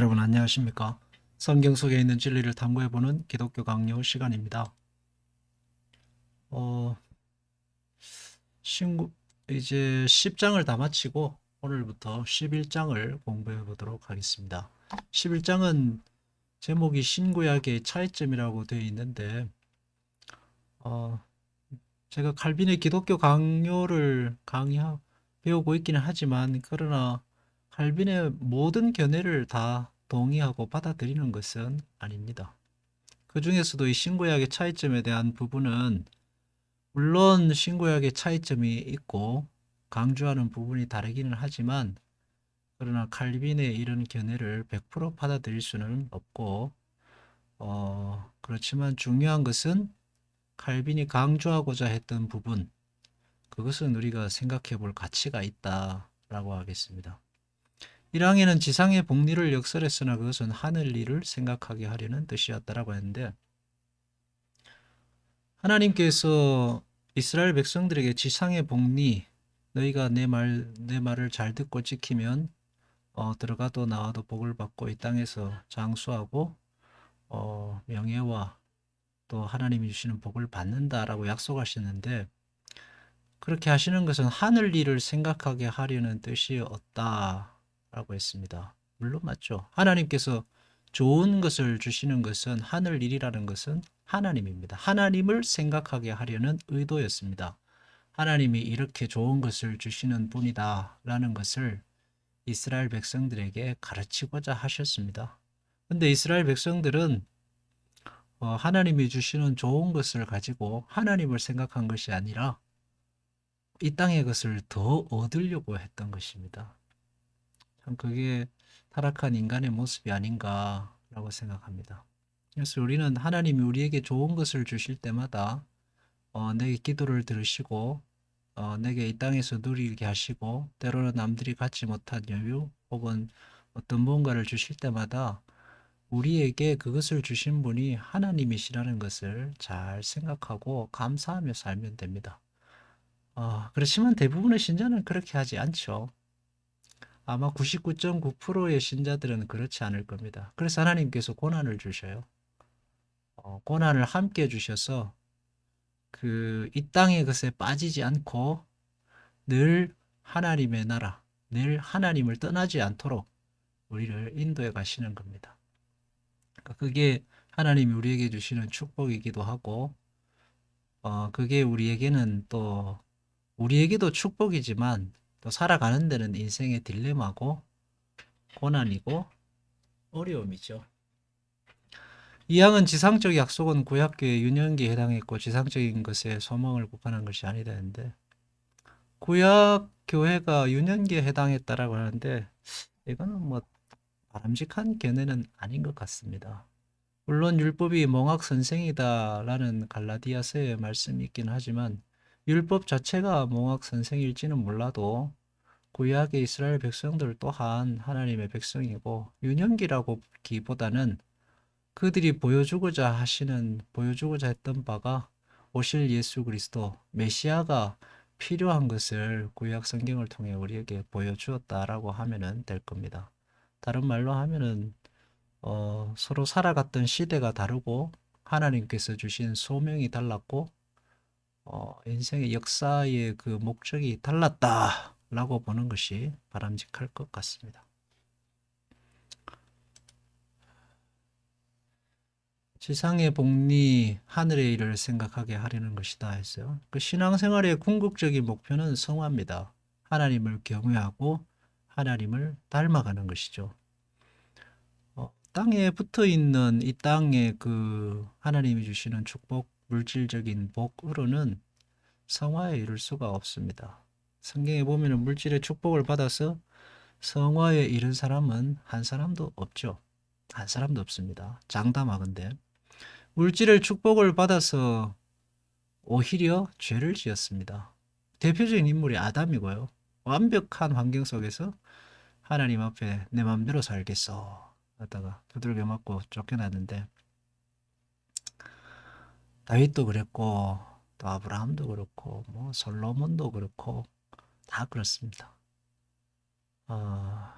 여러분 안녕하십니까? 성경 속에 있는 진리를 탐구해보는 기독교 강요 시간입니다. 어, 신구, 이제 10장을 다 마치고 오늘부터 11장을 공부해 보도록 하겠습니다. 11장은 제목이 신구약의 차이점이라고 되어 있는데 어, 제가 칼빈의 기독교 강요를 배우고 있기는 하지만 그러나 칼빈의 모든 견해를 다 동의하고 받아들이는 것은 아닙니다. 그 중에서도 이 신구약의 차이점에 대한 부분은 물론 신구약의 차이점이 있고 강조하는 부분이 다르기는 하지만 그러나 칼빈의 이런 견해를 100% 받아들일 수는 없고 그렇지만 중요한 것은 칼빈이 강조하고자 했던 부분 그것은 우리가 생각해 볼 가치가 있다라고 하겠습니다. 1항에는 지상의 복리를 역설했으나 그것은 하늘 일을 생각하게 하려는 뜻이었다라고 했는데 하나님께서 이스라엘 백성들에게 지상의 복리, 너희가 내 말을 잘 듣고 지키면 들어가도 나와도 복을 받고 이 땅에서 장수하고 명예와 또 하나님이 주시는 복을 받는다라고 약속하셨는데 그렇게 하시는 것은 하늘 일을 생각하게 하려는 뜻이 없다라고 했습니다. 물론 맞죠. 하나님께서 좋은 것을 주시는 것은 하늘 일이라는 것은 하나님입니다. 하나님을 생각하게 하려는 의도였습니다. 하나님이 이렇게 좋은 것을 주시는 분이다라는 것을 이스라엘 백성들에게 가르치고자 하셨습니다. 근데 이스라엘 백성들은 하나님이 주시는 좋은 것을 가지고 하나님을 생각한 것이 아니라 이 땅의 것을 더 얻으려고 했던 것입니다. 참 그게 타락한 인간의 모습이 아닌가라고 생각합니다. 그래서 우리는 하나님이 우리에게 좋은 것을 주실 때마다 내게 기도를 들으시고 내게 이 땅에서 누리게 하시고 때로는 남들이 갖지 못한 여유 혹은 어떤 무언가를 주실 때마다 우리에게 그것을 주신 분이 하나님이시라는 것을 잘 생각하고 감사하며 살면 됩니다. 그렇지만 대부분의 신자는 그렇게 하지 않죠. 아마 99.9%의 신자들은 그렇지 않을 겁니다. 그래서 하나님께서 고난을 주셔요. 고난을 함께 주셔서 이 땅의 것에 빠지지 않고 늘 하나님의 나라, 늘 하나님을 떠나지 않도록 우리를 인도해 가시는 겁니다. 그러니까 그게 하나님이 우리에게 주시는 축복이기도 하고, 그게 우리에게도 축복이지만 또 살아가는 데는 인생의 딜레마고 고난이고 어려움이죠. 이 항은 지상적 약속은 구약교의 유년기에 해당했고 지상적인 것에 소망을 국한한 것이 아니라는데 구약 교회가 유년기에 해당했다라고 하는데 이거는 뭐 바람직한 견해는 아닌 것 같습니다. 물론 율법이 몽학 선생이다라는 갈라디아서의 말씀이 있긴 하지만 율법 자체가 몽학 선생일지는 몰라도 구약의 이스라엘 백성들 또한 하나님의 백성이고 유년기라고 기보다는 그들이 보여주고자 했던 바가 오실 예수 그리스도, 메시아가 필요한 것을 구약 성경을 통해 우리에게 보여주었다라고 하면 될 겁니다. 다른 말로 하면은, 서로 살아갔던 시대가 다르고, 하나님께서 주신 소명이 달랐고, 인생의 역사의 그 목적이 달랐다라고 보는 것이 바람직할 것 같습니다. 지상의 복리, 하늘의 일을 생각하게 하려는 것이다 했어요. 그 신앙생활의 궁극적인 목표는 성화입니다. 하나님을 경외하고 하나님을 닮아가는 것이죠. 땅에 붙어 있는 이 땅의 그 하나님이 주시는 축복, 물질적인 복으로는 성화에 이를 수가 없습니다. 성경에 보면 물질의 축복을 받아서 성화에 이른 사람은 한 사람도 없죠. 한 사람도 없습니다. 장담하건대. 물질의 축복을 받아서 오히려 죄를 지었습니다. 대표적인 인물이 아담이고요. 완벽한 환경 속에서 하나님 앞에 내 마음대로 살겠어 하다가 두들겨 맞고 쫓겨났는데 다윗도 그랬고 또 아브라함도 그렇고 뭐 솔로몬도 그렇고 다 그렇습니다. 어,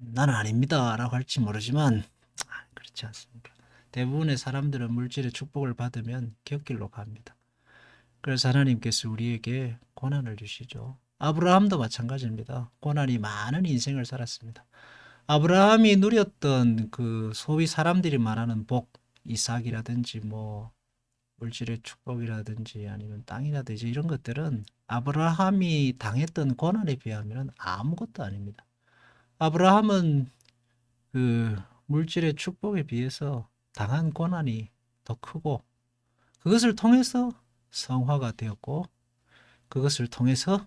나는 아닙니다 라고 할지 모르지만 그렇지 않습니까? 대부분의 사람들은 물질의 축복을 받으면 곁길로 갑니다. 그래서 하나님께서 우리에게 고난을 주시죠. 아브라함도 마찬가지입니다. 고난이 많은 인생을 살았습니다. 아브라함이 누렸던 그 소위 사람들이 말하는 복, 이삭이라든지 뭐 물질의 축복이라든지 아니면 땅이라든지 이런 것들은 아브라함이 당했던 고난에 비하면 아무것도 아닙니다. 아브라함은 그 물질의 축복에 비해서 당한 고난이 더 크고 그것을 통해서 성화가 되었고 그것을 통해서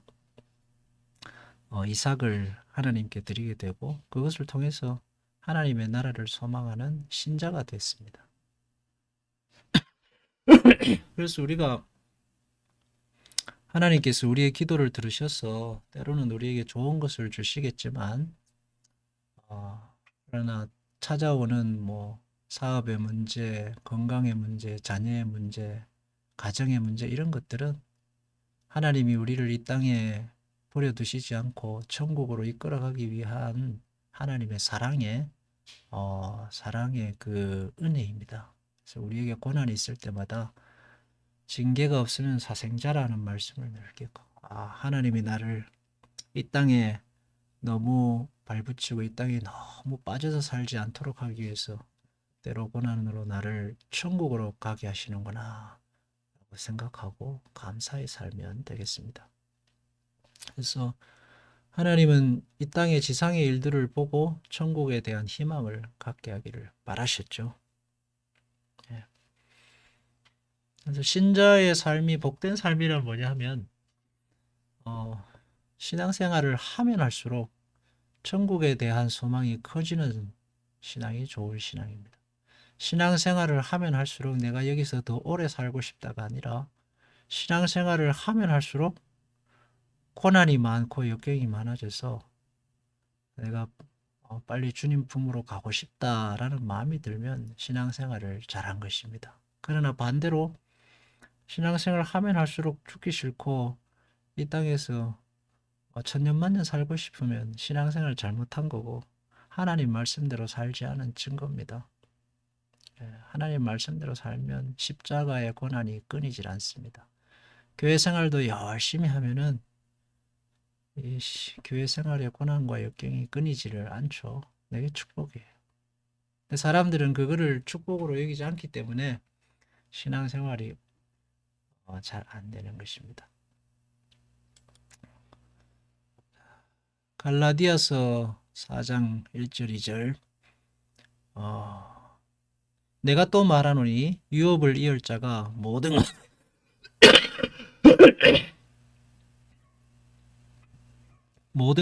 이삭을 하나님께 드리게 되고 그것을 통해서 하나님의 나라를 소망하는 신자가 됐습니다. 그래서 우리가 하나님께서 우리의 기도를 들으셔서 때로는 우리에게 좋은 것을 주시겠지만 그러나 찾아오는 뭐 사업의 문제, 건강의 문제, 자녀의 문제, 가정의 문제 이런 것들은 하나님이 우리를 이 땅에 버려두시지 않고 천국으로 이끌어가기 위한 하나님의 사랑의 그 은혜입니다. 그래서 우리에게 고난이 있을 때마다 징계가 없으면 사생자라는 말씀을 맺겠고, 하나님이 나를 이 땅에 너무 발붙이고 이 땅에 너무 빠져서 살지 않도록 하기 위해서 때로 고난으로 나를 천국으로 가게 하시는구나 라고 생각하고 감사히 살면 되겠습니다. 그래서 하나님은 이 땅의 지상의 일들을 보고 천국에 대한 희망을 갖게 하기를 바라셨죠. 예. 그래서 신자의 삶이 복된 삶이란 뭐냐 하면 신앙생활을 하면 할수록 천국에 대한 소망이 커지는 신앙이 좋은 신앙입니다. 신앙생활을 하면 할수록 내가 여기서 더 오래 살고 싶다가 아니라 신앙생활을 하면 할수록 고난이 많고 역경이 많아져서 내가 빨리 주님 품으로 가고 싶다라는 마음이 들면 신앙생활을 잘한 것입니다. 그러나 반대로 신앙생활을 하면 할수록 죽기 싫고 이 땅에서 천년만년 살고 싶으면 신앙생활 잘못한 거고 하나님 말씀대로 살지 않은 증거입니다. 하나님 말씀대로 살면 십자가의 고난이 끊이질 않습니다. 교회 생활도 열심히 하면은 이 교회 생활의 고난과 역경이 끊이지를 않죠. 내게 축복이에요. 근데 사람들은 그거를 축복으로 여기지 않기 때문에 신앙생활이 잘 안 되는 것입니다. 갈라디아서 4장 1절 2절 내가 또 말하노니 유업을 이을 자가 모든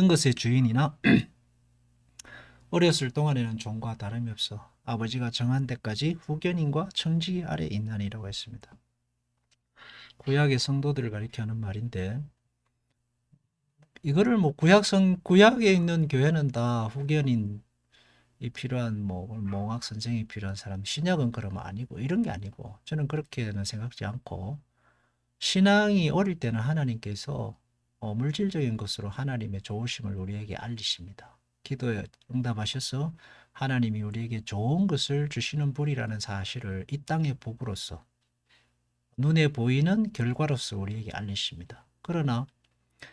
것의 주인이나 어렸을 동안에는 종과 다름이 없어 아버지가 정한 데까지 후견인과 청지기 아래 있나니라고 했습니다. 구약의 성도들을 가리켜하는 말인데 이거를 뭐 구약에 있는 교회는 다 후견인이 필요한 뭐 몽학 선생이 필요한 사람 신약은 그러면 아니고 이런 게 아니고 저는 그렇게는 생각지 않고 신앙이 어릴 때는 하나님께서 물질적인 것으로 하나님의 좋으심을 우리에게 알리십니다. 기도에 응답하셔서 하나님이 우리에게 좋은 것을 주시는 분이라는 사실을 이 땅의 복으로서 눈에 보이는 결과로서 우리에게 알리십니다. 그러나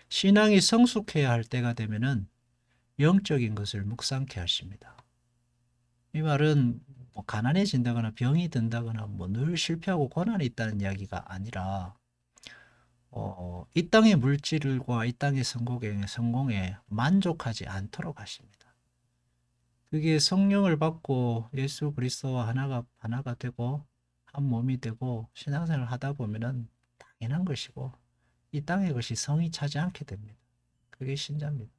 신앙이 성숙해야 할 때가 되면은 영적인 것을 묵상케 하십니다. 이 말은 뭐 가난해진다거나 병이 든다거나 뭐 늘 실패하고 고난이 있다는 이야기가 아니라 이 땅의 물질과 이 땅의 성공에 만족하지 않도록 하십니다. 그게 성령을 받고 예수 그리스도와 하나가 되고 한 몸이 되고 신앙생활을 하다 보면은 당연한 것이고 이 땅의 것이 성이 차지 않게 됩니다. 그게 신자입니다.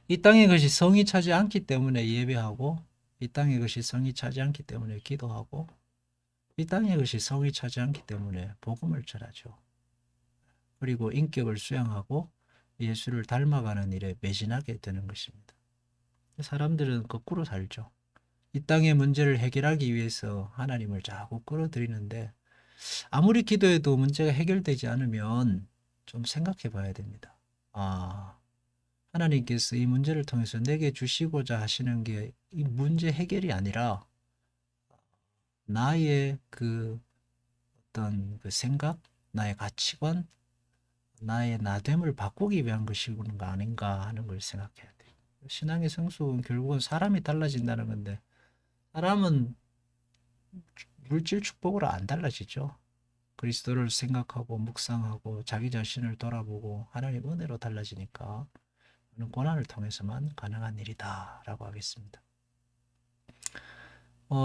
이 땅의 것이 성이 차지 않기 때문에 예배하고 이 땅의 것이 성이 차지 않기 때문에 기도하고 이 땅의 것이 성이 차지 않기 때문에 복음을 전하죠. 그리고 인격을 수양하고 예수를 닮아가는 일에 매진하게 되는 것입니다. 사람들은 거꾸로 살죠. 이 땅의 문제를 해결하기 위해서 하나님을 자꾸 끌어들이는데 아무리 기도해도 문제가 해결되지 않으면 좀 생각해 봐야 됩니다. 하나님께서 이 문제를 통해서 내게 주시고자 하시는 게 이 문제 해결이 아니라 나의 그 어떤 그 생각, 나의 가치관, 나의 나됨을 바꾸기 위한 것이는 거 아닌가 하는 걸 생각해야 돼요. 신앙의 성숙은 결국은 사람이 달라진다는 건데 사람은 물질 축복으로 안 달라지죠. 그리스도를 생각하고 묵상하고 자기 자신을 돌아보고 하나님 은혜로 달라지니까 그는 고난을 통해서만 가능한 일이다라고 하겠습니다.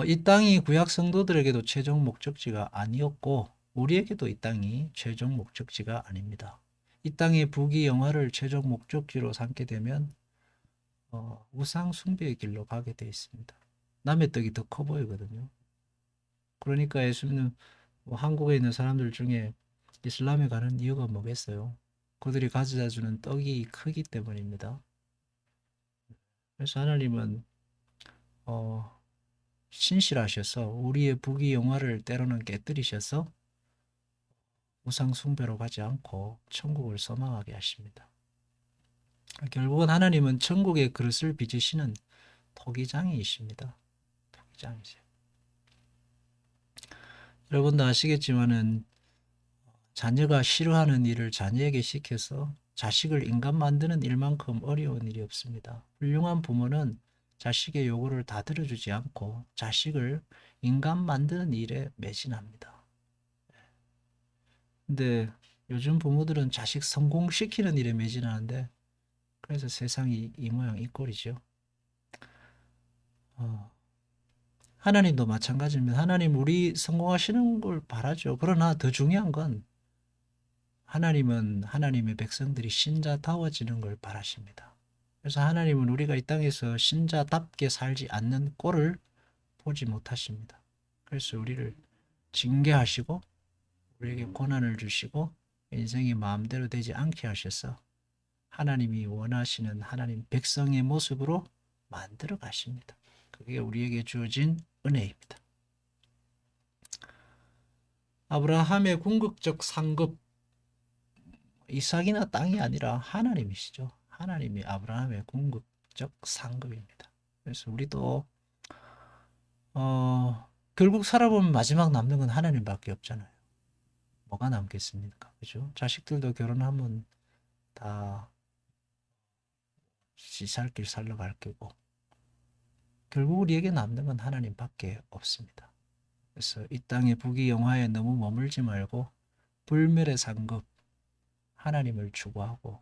이 땅이 구약 성도들에게도 최종 목적지가 아니었고 우리에게도 이 땅이 최종 목적지가 아닙니다. 이 땅의 부귀영화를 최종 목적지로 삼게 되면 우상 숭배의 길로 가게 되어 있습니다. 남의 떡이 더 커 보이거든요. 그러니까 예수님은 한국에 있는 사람들 중에 이슬람에 가는 이유가 뭐겠어요? 그들이 가져다 주는 떡이 크기 때문입니다. 그래서 하나님은 어, 신실하셔서 우리의 부귀영화를 때로는 깨뜨리셔서 우상 숭배로 가지 않고 천국을 소망하게 하십니다. 결국은 하나님은 천국의 그릇을 빚으시는 토기장이십니다. 토기장이세요. 여러분도 아시겠지만은 자녀가 싫어하는 일을 자녀에게 시켜서 자식을 인간 만드는 일만큼 어려운 일이 없습니다. 훌륭한 부모는 자식의 요구를 다 들어주지 않고 자식을 인간 만드는 일에 매진합니다. 근데 요즘 부모들은 자식 성공시키는 일에 매진하는데 그래서 세상이 이 모양 이 꼴이죠. 어, 하나님도 마찬가지입니다. 하나님 우리 성공하시는 걸 바라죠. 그러나 더 중요한 건 하나님은 하나님의 백성들이 신자다워지는 걸 바라십니다. 그래서 하나님은 우리가 이 땅에서 신자답게 살지 않는 꼴을 보지 못하십니다. 그래서 우리를 징계하시고 우리에게 고난을 주시고 인생이 마음대로 되지 않게 하셔서 하나님이 원하시는 하나님 백성의 모습으로 만들어 가십니다. 그게 우리에게 주어진 은혜입니다. 아브라함의 궁극적 상급 이삭이나 땅이 아니라 하나님이시죠. 하나님이 아브라함의 궁극적 상급입니다. 그래서 우리도 결국 살아보면 마지막 남는 건 하나님밖에 없잖아요. 뭐가 남겠습니까? 그죠? 자식들도 결혼하면 다 지살길 살러 갈 거고 결국 우리에게 남는 건 하나님밖에 없습니다. 그래서 이 땅의 부귀영화에 너무 머물지 말고 불멸의 상급 하나님을 추구하고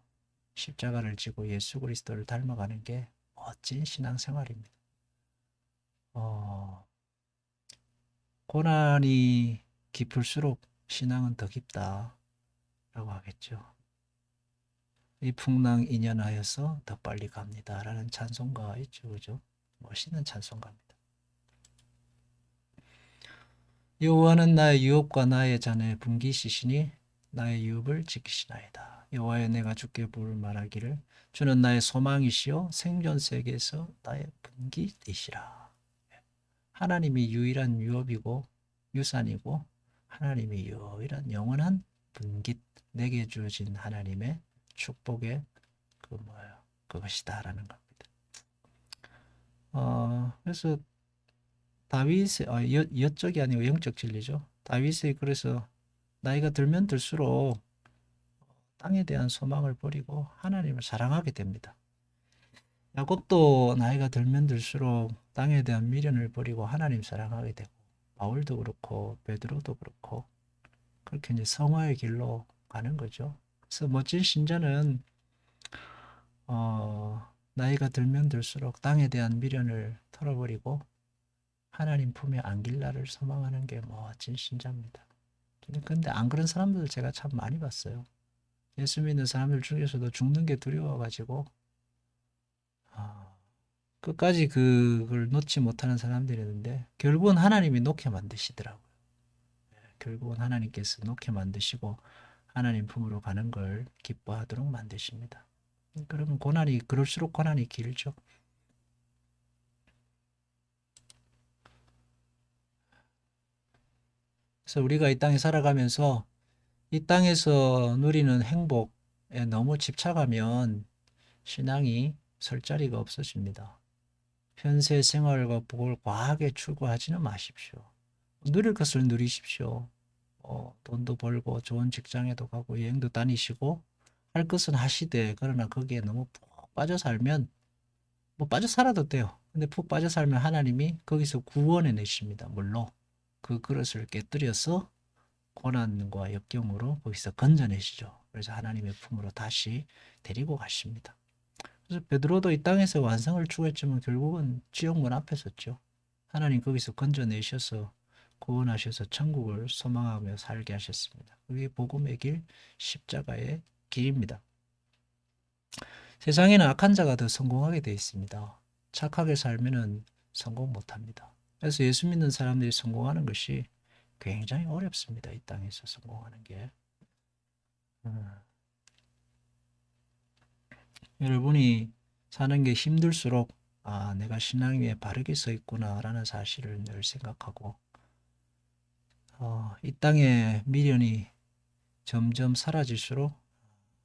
십자가를 지고 예수 그리스도를 닮아가는 게 멋진 신앙생활입니다. 고난이 깊을수록 신앙은 더 깊다라고 하겠죠. 이 풍랑 인연하여서 더 빨리 갑니다라는 찬송가가 있죠, 그죠? 멋있는 찬송가입니다. 여호와는 나의 유업과 나의 잔의 분기시시니 나의 유업을 지키시나이다. 여호와여 내가 주께 부를 말하기를 주는 나의 소망이시요 생존 세계에서 나의 분기이시라. 하나님이 유일한 유업이고 유산이고 하나님이 유일한 영원한 분깃 내게 주어진 하나님의 축복의 그 뭐예요? 그것이다라는 겁니다. 그래서 다윗의 여적이 아니고 영적 진리죠. 다윗이 그래서 나이가 들면 들수록 땅에 대한 소망을 버리고 하나님을 사랑하게 됩니다. 야곱도 나이가 들면 들수록 땅에 대한 미련을 버리고 하나님 사랑하게 되고 바울도 그렇고 베드로도 그렇고 그렇게 이제 성화의 길로 가는 거죠. 그래서 멋진 신자는 나이가 들면 들수록 땅에 대한 미련을 털어버리고 하나님 품에 안길 날을 소망하는 게 멋진 신자입니다. 근데 안 그런 사람들 제가 참 많이 봤어요. 예수 믿는 사람들 중에서도 죽는 게 두려워가지고 끝까지 그걸 놓지 못하는 사람들이 있는데 결국은 하나님이 놓게 만드시더라고요. 결국은 하나님께서 놓게 만드시고 하나님 품으로 가는 걸 기뻐하도록 만드십니다. 그러면 그럴수록 고난이 길죠. 그래서 우리가 이 땅에 살아가면서 이 땅에서 누리는 행복에 너무 집착하면 신앙이 설 자리가 없어집니다. 현세 생활과 복을 과하게 추구하지는 마십시오. 누릴 것을 누리십시오. 돈도 벌고 좋은 직장에도 가고 여행도 다니시고 할 것은 하시되, 그러나 거기에 너무 푹 빠져 살면, 뭐 빠져 살아도 돼요. 근데 푹 빠져 살면 하나님이 거기서 구원해 내십니다. 물로 그 그릇을 깨뜨려서 고난과 역경으로 거기서 건져내시죠. 그래서 하나님의 품으로 다시 데리고 가십니다. 그래서 베드로도 이 땅에서 완성을 추구했지만 결국은 지옥문 앞에 섰죠. 하나님 거기서 건져내셔서 구원하셔서 천국을 소망하며 살게 하셨습니다. 그게 복음의 길, 십자가의 길입니다. 세상에는 악한 자가 더 성공하게 되어 있습니다. 착하게 살면은 성공 못합니다. 그래서 예수 믿는 사람들이 성공하는 것이 굉장히 어렵습니다. 이 땅에서 성공하는 게. 여러분이 사는 게 힘들수록 내가 신앙 위에 바르게 서 있구나라는 사실을 늘 생각하고, 이 땅의 미련이 점점 사라질수록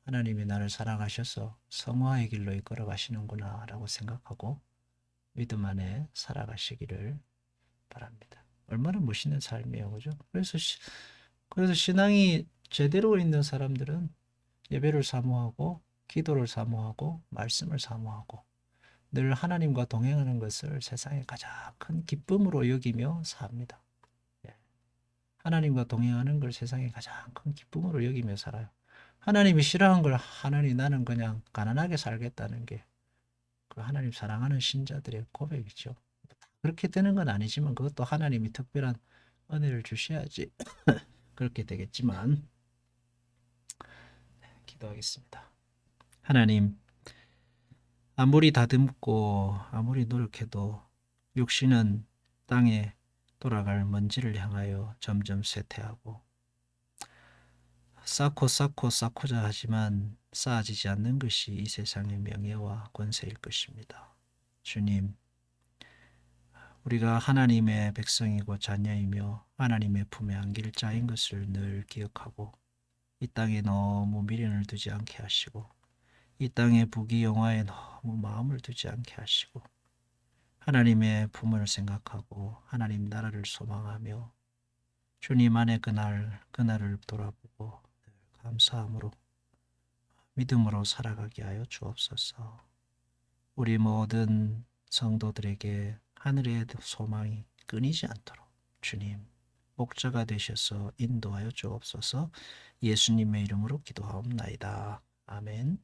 하나님이 나를 사랑하셔서 성화의 길로 이끌어 가시는구나라고 생각하고 믿음 안에 살아가시기를 바랍니다. 얼마나 멋있는 삶이에요, 그죠? 그래서 신앙이 제대로 있는 사람들은 예배를 사모하고 기도를 사모하고 말씀을 사모하고 늘 하나님과 동행하는 것을 세상의 가장 큰 기쁨으로 여기며 삽니다. 예. 하나님과 동행하는 걸 세상의 가장 큰 기쁨으로 여기며 살아요. 하나님이 싫어하는 걸 하나님 나는 그냥 가난하게 살겠다는 게 그 하나님 사랑하는 신자들의 고백이죠. 그렇게 되는 건 아니지만 그것도 하나님이 특별한 은혜를 주셔야지 그렇게 되겠지만, 기도하겠습니다. 하나님, 아무리 다듬고 아무리 노력해도 육신은 땅에 돌아갈 먼지를 향하여 점점 쇠퇴하고 쌓고자 하지만 쌓아지지 않는 것이 이 세상의 명예와 권세일 것입니다. 주님, 우리가 하나님의 백성이고 자녀이며 하나님의 품에 안길 자인 것을 늘 기억하고 이 땅에 너무 미련을 두지 않게 하시고 이 땅의 부귀영화에 너무 마음을 두지 않게 하시고 하나님의 품을 생각하고 하나님 나라를 소망하며 주님 안에 그날을 돌아보고 감사함으로 믿음으로 살아가게 하여 주옵소서. 우리 모든 성도들에게 하늘의 소망이 끊이지 않도록 주님 목자가 되셔서 인도하여 주옵소서. 예수님의 이름으로 기도하옵나이다. 아멘.